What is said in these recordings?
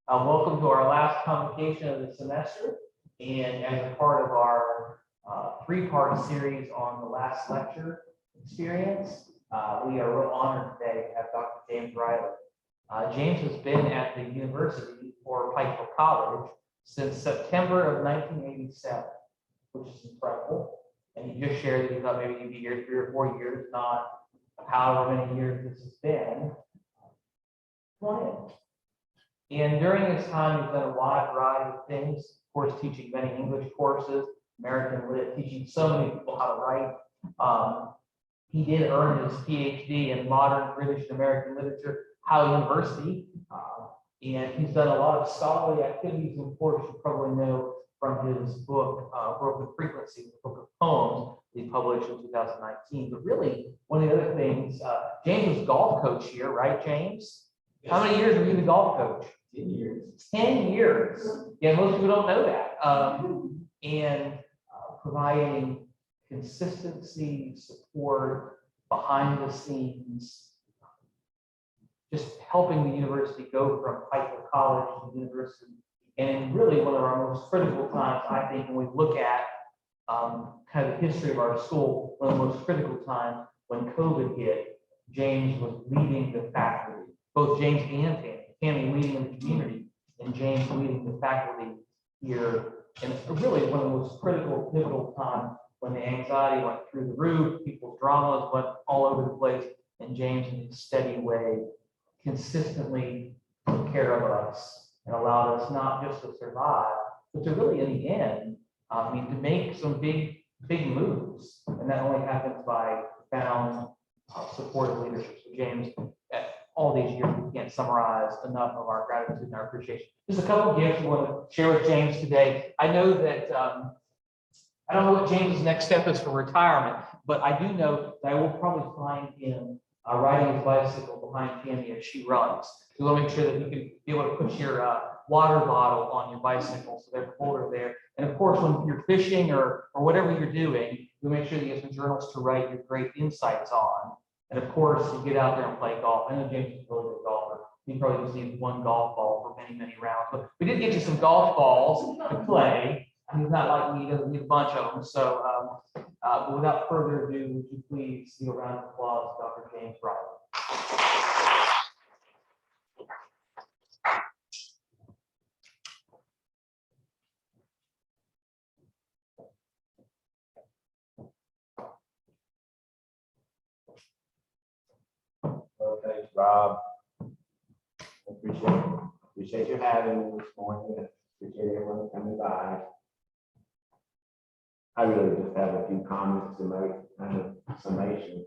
Welcome to our last convocation of the semester, and as a part of our three-part series on the last lecture experience, we are real honored today to have Dr. James Riley. James has been at the University or Pikeville College since September of 1987, which is incredible. And he just shared that he thought maybe he'd be here 3 or 4 years, not however many years this has been. Come on in. And during this time, he's done a wide variety of things, of course, teaching many English courses, American Lit, teaching so many people how to write. He did earn his PhD in modern British and American literature, Howe University, and he's done a lot of scholarly activities. Of course, you probably know from his book, Broken Frequency, the book of poems that he published in 2019. But really, one of the other things, James was golf coach here, right, James? Yes. How many years were you the golf coach? 10 years. 10 years. Yeah, most people don't know that. And providing consistency, support, behind the scenes, just helping the university go from Pikeville College to the university. And really one of our most critical times, I think, when we look at kind of the history of our school, one of the most critical times when COVID hit, James was leading the faculty, both James and Tammy. Tammy leading in the community and James leading the faculty here. And it's really one of the most critical, pivotal times when the anxiety went through the roof, people's dramas went all over the place, and James in his steady way consistently took care of us and allowed us not just to survive, but to really, in the end, to make some big moves. And that only happens by profound supportive leadership. So James, all these years, we can't summarize enough of our gratitude and our appreciation. Just a couple of gifts we want to share with James today. I know that, I don't know what James's next step is for retirement, but I do know that I will probably find him riding his bicycle behind Tammy as she runs. We want to make sure that you can be able to put your water bottle on your bicycle so they're colder there. And of course, when you're fishing or whatever you're doing, we make sure that you have some journals to write your great insights on. And of course, you get out there and play golf. I know James is a really good golfer. He probably just needs one golf ball for many, many rounds. But we did get you some golf balls to play. He's not like me, he doesn't need a bunch of them. So without further ado, would you please give a round of applause to Dr. James Riley. Well, thanks, Rob. Appreciate you having me this morning. Appreciate everyone coming by. I really just have a few comments to make, kind of summation.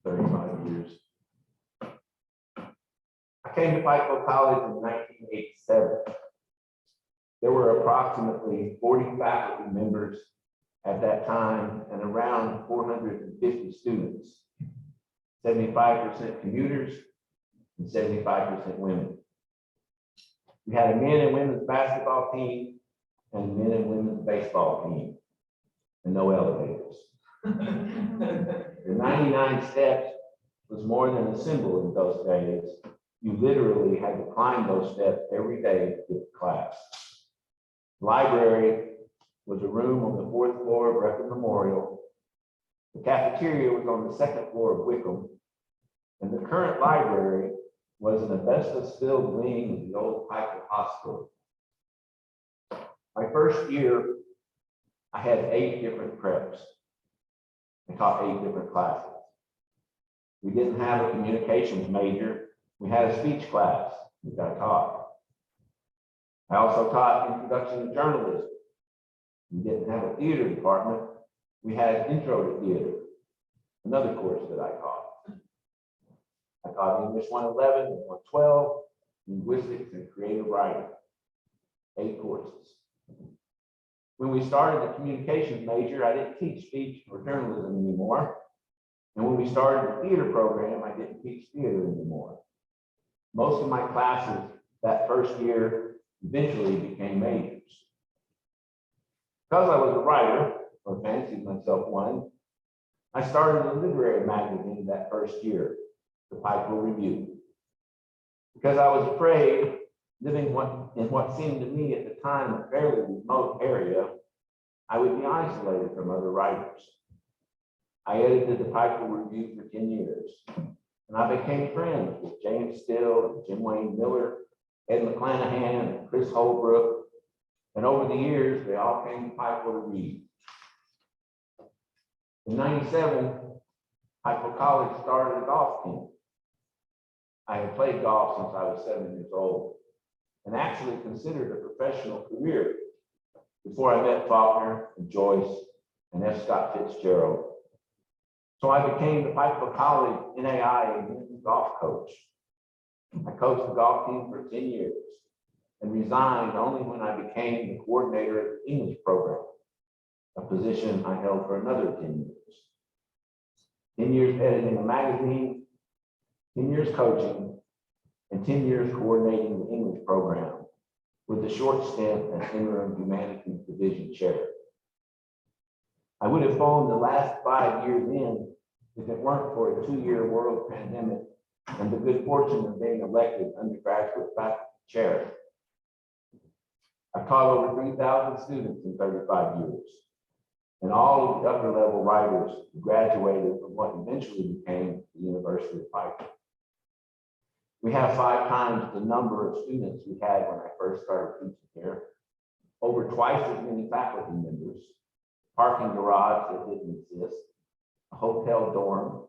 35 years. I came to Pikeville College in 1987. There were approximately 40 faculty members at that time and around 450 students, 75% commuters and 75% women. We had a men and women's basketball team and a men and women's baseball team, and no elevators. The 99 steps was more than a symbol in those days. You literally had to climb those steps every day to get to class. The library was a room on the 4th floor of Brecken Memorial. The cafeteria was on the 2nd floor of Wickham, and the current library was an asbestos-filled wing of the old Pikeville Hospital. My first year, I had 8 different preps. I taught 8 different classes. We didn't have a communications major. We had a speech class, which I taught. I also taught introduction to journalism. We didn't have a theater department. We had intro to theater, another course that I taught. I taught English 111 and 112, linguistics and creative writing, 8 courses. When we started the communications major, I didn't teach speech or journalism anymore. And when we started the theater program, I didn't teach theater anymore. Most of my classes that first year eventually became majors. Because I was a writer, or fancied myself one, I started a literary magazine that first year, the Pikeville Review. because I was afraid, living in what seemed to me at the time a fairly remote area, I would be isolated from other writers. I edited the Pikeville Review for 10 years, and I became friends with James Still, Jim Wayne Miller, Ed McClanahan, and Chris Holbrook, and over the years, they all came to Pikeville to read. In '97, Pikeville College started a golf team. I had played golf since I was 7 years old and actually considered a professional career before I met Faulkner and Joyce and F. Scott Fitzgerald. So I became the Pikeville College NAIA golf coach. I coached the golf team for 10 years and resigned only when I became the coordinator of the English program, a position I held for another 10 years. 10 years editing a magazine, 10 years coaching, and 10 years coordinating the English program with a short stint as interim humanities division chair. I would have phoned the last 5 years in if it weren't for a 2-year world pandemic and the good fortune of being elected undergraduate faculty chair. I've taught over 3,000 students in 35 years, and all of the upper level writers who graduated from what eventually became the University of Pikeville. We have 5 times the number of students we had when I first started teaching here, over twice as many faculty members, parking garage that didn't exist, a hotel dorm,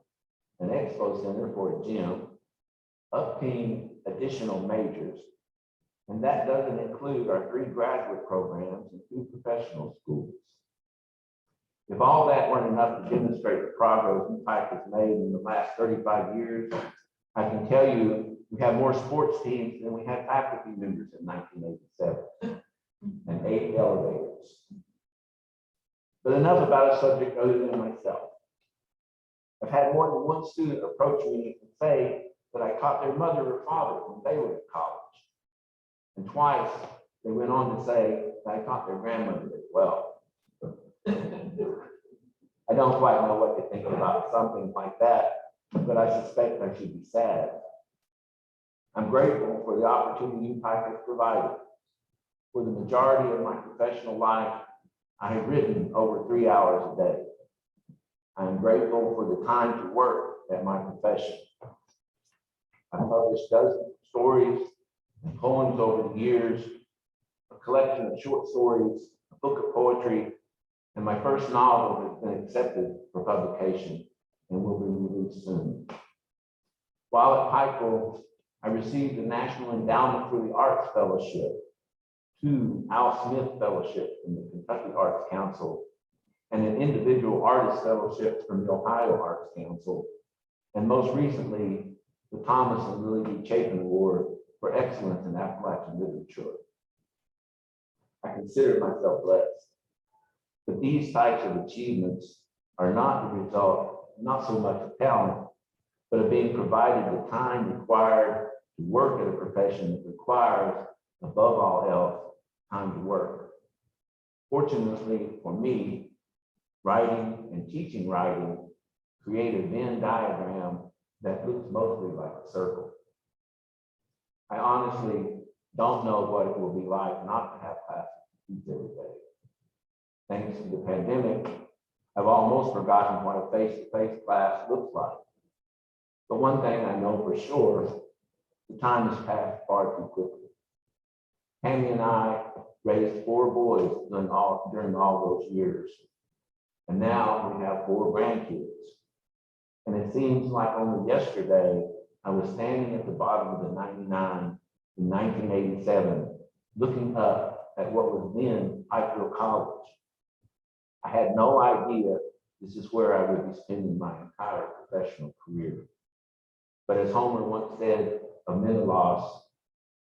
an expo center for a gym, up-team additional majors, and that doesn't include our 3 graduate programs and 2 professional schools. If all that weren't enough to demonstrate the progress Pike has made in the last 35 years, I can tell you we have more sports teams than we had faculty members in 1987, and 8 elevators. But enough about a subject other than myself. I've had more than one student approach me and say that I taught their mother or father when they were at college. And twice they went on to say that I taught their grandmother as well. I don't quite know what to think about something like that, but I suspect I should be sad. I'm grateful for the opportunity Pike has provided. For the majority of my professional life, I have written over 3 hours a day. I am grateful for the time to work at my profession. I've published dozens of stories and poems over the years, a collection of short stories, a book of poetry, and my first novel has been accepted for publication and will be released soon. While at Pikeville, I received the National Endowment for the Arts Fellowship, 2 Al Smith Fellowships from the Kentucky Arts Council, and an individual artist fellowship from the Ohio Arts Council, and most recently, the Thomas and Lily B. Chapin Award for Excellence in Appalachian Literature. I consider myself blessed, but these types of achievements are not the result, not so much of talent, but of being provided the time required to work at a profession that requires, above all else, time to work. Fortunately for me, writing and teaching writing create a Venn diagram that looks mostly like a circle. I honestly don't know what it will be like not to have classes to teach every day. Thanks to the pandemic, I've almost forgotten what a face-to-face class looks like. But one thing I know for sure, the time has passed far too quickly. Tammy and I raised 4 boys during all those years. And now we have 4 grandkids. And it seems like only yesterday, I was standing at the bottom of the 99 in 1987, looking up at what was then Pikeville College. I had no idea this is where I would be spending my entire professional career. But as Homer once said of Menelaus,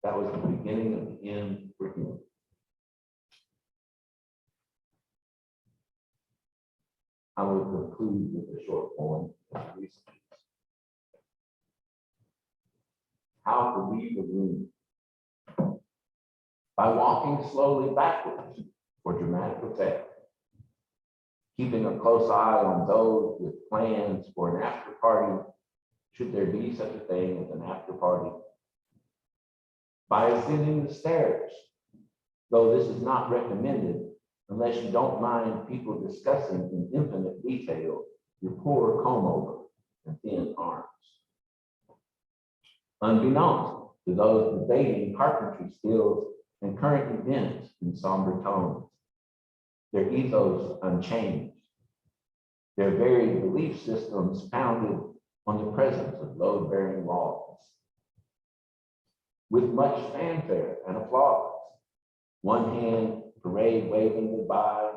that was the beginning of the end for him. I will conclude with a short poem. How to leave a room. By walking slowly backwards for dramatic effect. Keeping a close eye on those with plans for an after party, should there be such a thing as an after party. by ascending the stairs, though this is not recommended unless you don't mind people discussing in infinite detail your poor comb over and thin arms. Unbeknownst to those debating carpentry skills and current events in somber tones, their ethos unchanged, their very belief systems founded on the presence of load-bearing walls. With much fanfare and applause, one hand parade waving goodbye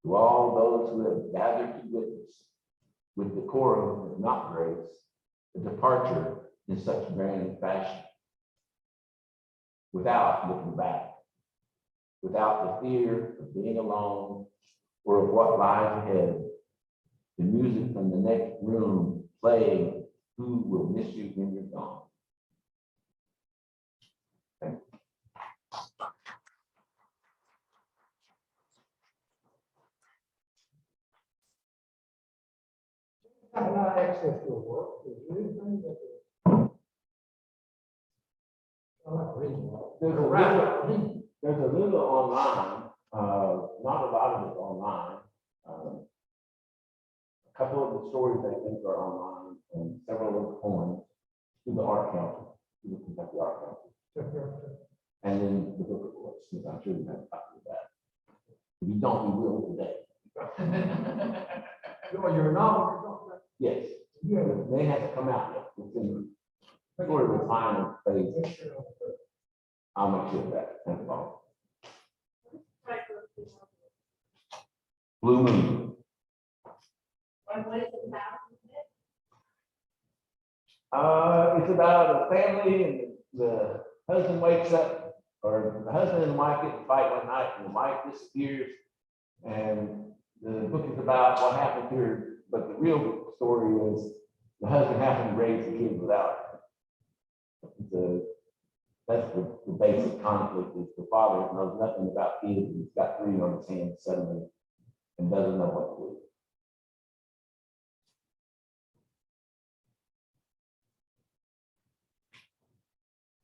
to all those who have gathered to witness, with decorum if not grace, the departure in such grand fashion, without looking back, without the fear of being alone or of what lies ahead, the music from the next room playing Who Will Miss You When You're Gone. Thank you. Have not access to a work, is there anything that? I like reading. There's a little online, not a lot of it online. A couple of the stories I think are online and several of the poems through the Art Council, through the Kentucky Art Council. And then the book reports, which I'm sure you have a copy of that. If you don't, you will today. Your novel, Yes, yeah. they have to come out yet. It's in sort of the final phase. I'll make sure of that. Thank you all. Blue Moon. It's about a family and the husband wakes up, or the husband and the wife get in a fight one night and the wife disappears. And the book is about what happened to her, but the real story is the husband happened to raise the kids without her. That's the basic conflict is the father knows nothing about kids. He's got 3 on his hands suddenly and doesn't know what to do.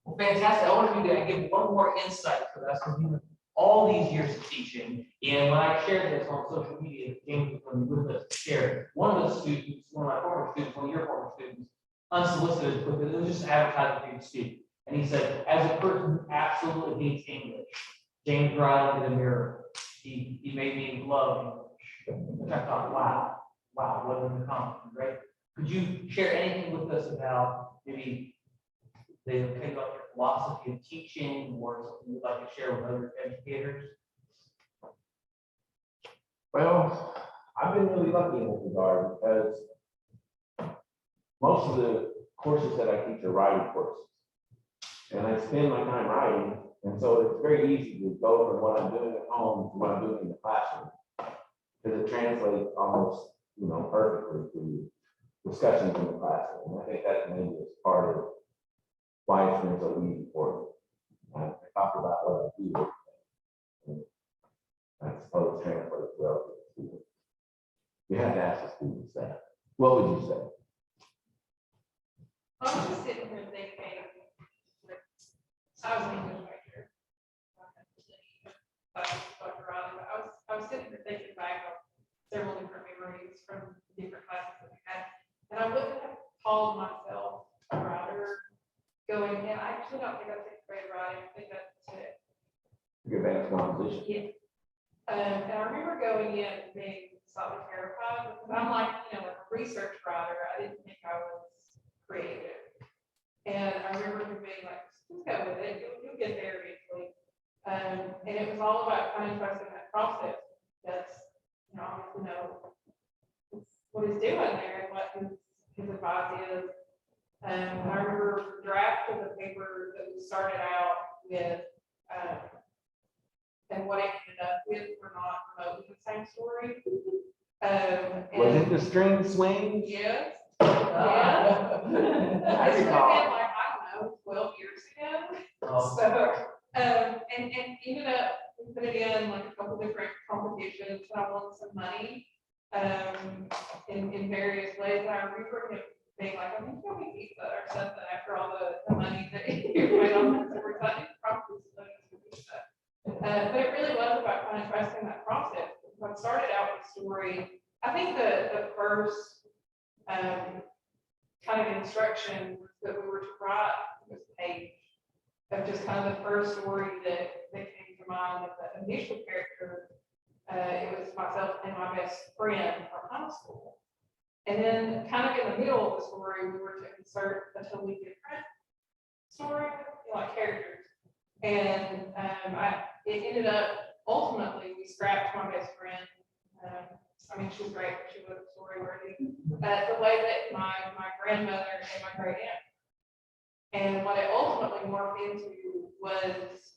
Well, fantastic. I want to give one more insight for us because you all these years of teaching. And when I shared this on social media, James was with us to share. One of the students, one of my former students, one of your former students, unsolicited, but it was just advertising for you to speak. And he said, as a person who absolutely hates English, James Riley did a miracle. He made me love English. Which I thought, wow, what an accomplishment, right? Could you share anything with us about maybe they think about your philosophy of teaching or something you'd like to share with other educators? Well, I've been really lucky in this regard because most of the courses that I teach are writing courses. And I spend my time writing, and so it's very easy to go from what I'm doing at home to what I'm doing in the classroom. Because it translates almost, perfectly to discussions in the classroom. And I think that maybe is part of why it's been so easy for me. I talk about what I do, and I suppose translates well to the students. You have to ask the students that. What would you say? I was just sitting here thinking, like, I was an English major. I was sitting here thinking back on several different memories from different classes that we had. And I wouldn't have called myself a writer going in. I actually don't think I took grade writing. I think that's it. Your advanced composition. Yeah. And I remember going in and being slightly terrified because I'm like, like a research writer. I didn't think I was creative. And I remember him being like, just go with it. You'll get there eventually. And it was all about kind of trusting that process. That's, obviously what he's doing there and what his advice is. I remember the draft of the paper that we started out with, and what it ended up with were not remotely the same story. Was it the string swing? Yes. I This would have recall. been like, I don't know, 12 years ago. Oh. So, and ended up, we put it in like a couple different competitions, and I won some money in various ways. And I remember him being like, I think you'll be pizza or something after all the money that you made on this. So we're talking instruction was that we were to write this page of just kind of the first story that came to mind of the initial character. It was myself and my best friend from high school. And then kind of in the middle of the story, we were to insert a totally different story, like characters. And it ended up, ultimately, we scrapped my best friend. I mean, she was great, but she wasn't story worthy. The way that my grandmother and my great aunt. And what it ultimately morphed into was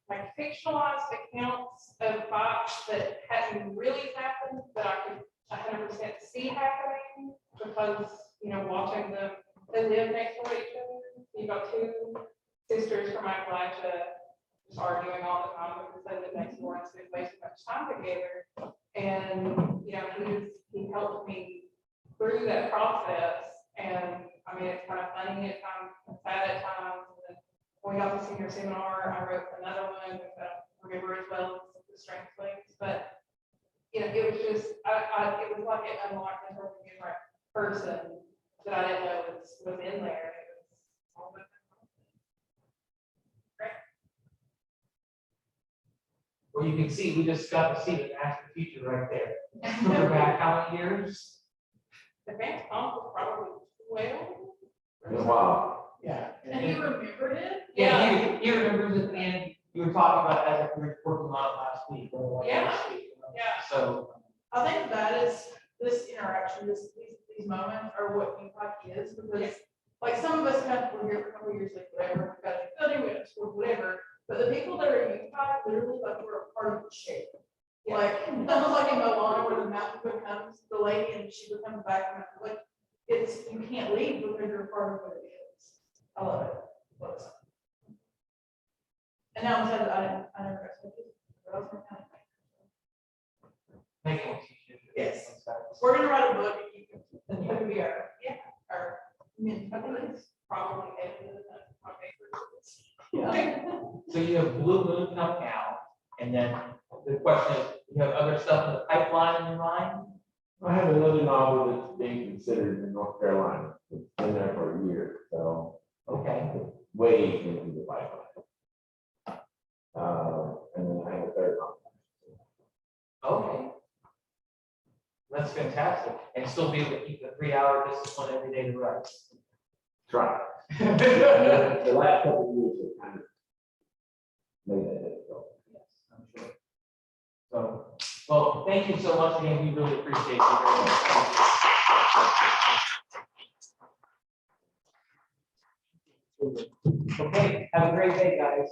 like fictionalized accounts of fights that hadn't really happened, that I could 100% see happening because, you know, watching them, they live next door to each other. You've got two sisters from Appalachia just arguing all the time because they live next door and spend way too much time together. And, you know, he helped me through that process. And I mean, it's kind of funny at times, and sad at times. And when we got to senior seminar, I wrote another one with remember as well as the strength links. But, you know, it was just, it was like it unlocked a totally different person that I didn't know was in there. It was all good. Well, you can see, we just got to see the master teacher right there. Remember back how many years? The advanced comp was probably 12. Wow. Yeah. And you remembered it? Yeah, he remembers it, and you were talking about it as if we were working on it last week. Or like Yeah. last week, you know? Yeah. So, I think that is, this interaction, these moments are what UPike is, because like some of us have, we're here for a couple of years, like whatever, we've got to study, we have to school, whatever. But the people that are in UPike, literally, like, we're a part of the shape. Like, almost like in Moana, where the mountain becomes the lady and she becomes back, and like, it's, you can't leave because you're a part of what it is. I love it. Love it. And now I'm sad that I never got to do it. thank you. Yes. We're gonna write a book and keep it, and you can be our men. I think it's probably edited my So you have Blue Moon coming out, and then the question is, you have other stuff in the pipeline in your mind? I have another novel that's being considered in North Carolina. It's been there for a year, so Okay. it's way into the pipeline. And then I have a third novel. Okay. That's fantastic. And still be able to keep the 3-hour discipline every day to write. Try. The last couple of years have kind of made that difficult. Yes, I'm sure. So, well, thank you so much again. We really appreciate you very much. Okay, have a great day, guys.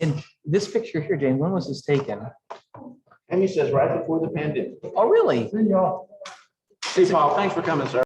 And this picture here, Jane, when was this taken? Amy says right before the pandemic. Oh, really? See y'all. Hey, Paul, thanks for coming, sir.